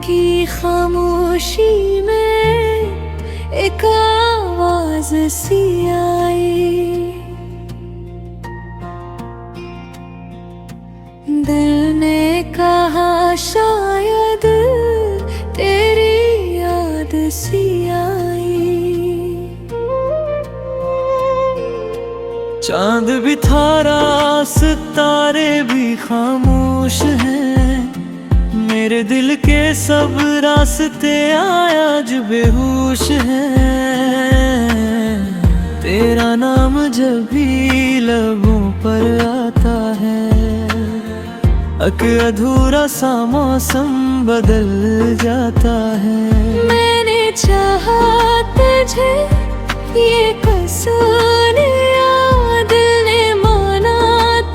की खामोशी में एक आवाज सी आई। दिल ने कहा शायद तेरी याद सी आई। चांद भी थारा सितारे भी खामोश हैं, मेरे दिल के सब रास्ते आज बेहोश हैं। तेरा नाम जब भी लबों पर आता है, अधूरा सा मौसम बदल जाता है। मैंने चाहा तुझे ये कसूर दिल ने माना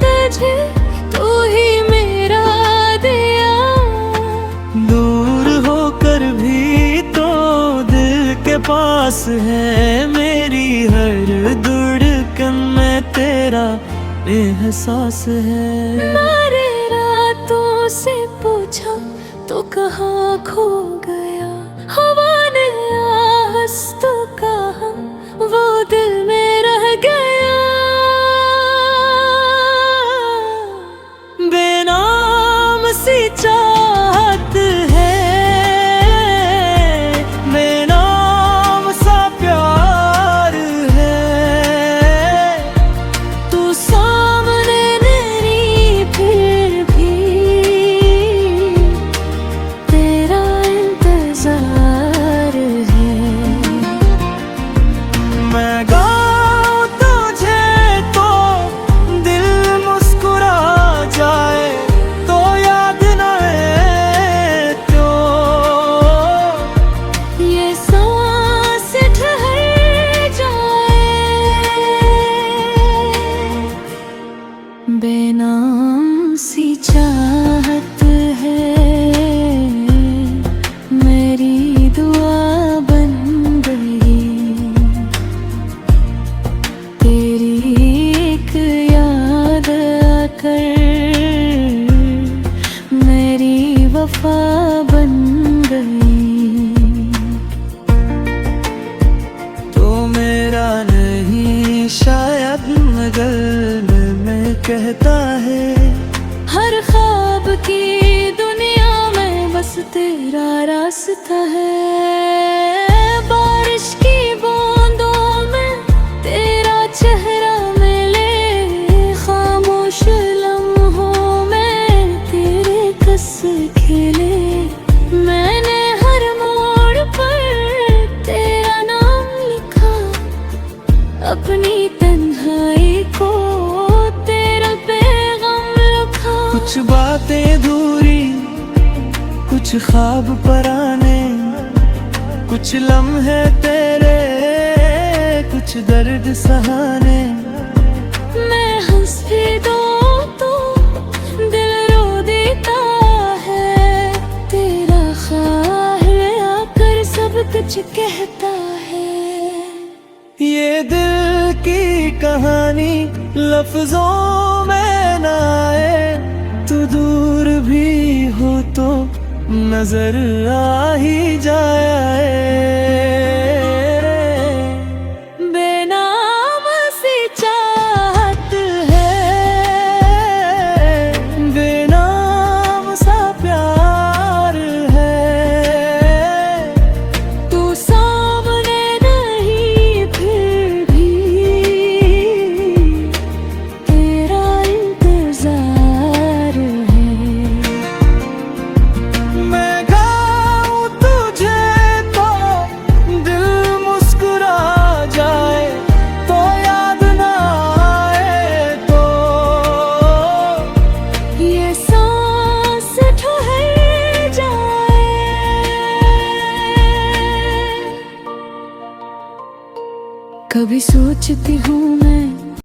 तुझे, तू ही मेरा दिया। दूर होकर भी तो दिल के पास है, मेरी हर धड़कन में तेरा एहसास है। मारे रातों से पूछा तो कहाँ खो गया, हवा ने आहस तो कहा वो दिल में रह गया। बेनाम सी चाहत है, बेनाम सा प्यार है। तू सामने नहीं फिर भी तेरा इंतजार है। मैं गाऊं तुझे तो दिल मुस्कुरा जाए, तो याद न आए तो ये सांस ठहर जाए। बेनाम सी चाहत है, मेरी दुआ बन गई। तेरी एक याद आकर मेरी वफा बन गई। तो मेरा नहीं शायद मगर दिल में कहता है, हर ख्वाब की दुनिया में बस तेरा रास्ता है। बारिश की बूंदों में तेरा चेहरा मिले, खामोश लम्हों में तेरे किस्से खेले। मैंने हर मोड़ पर तेरा नाम लिखा, अपनी तन्हाई को तेरा पैगाम लिखा। कुछ बातें अधूरी, कुछ ख्वाब पुराने, कुछ लम्हे तेरे, कुछ दर्द सहाने। मैं हंस भी दूं तो दिल रो देता है, तेरा ख्याल आकर सब कुछ कहता है। ये दिल की कहानी लफ्जों में ना आए, तू दूर भी हो तो नजर आ ही जाए। बेनाम सी चाहत है, बेनाम सा प्यार है। तू सामने नहीं फिर भी तेरा इंतजार है। मैं गाऊं तुझे तो दिल मुस्कुरा जाए, तो याद न आए तो ये सांस ठहर जाए। कभी सोचती हूँ मैं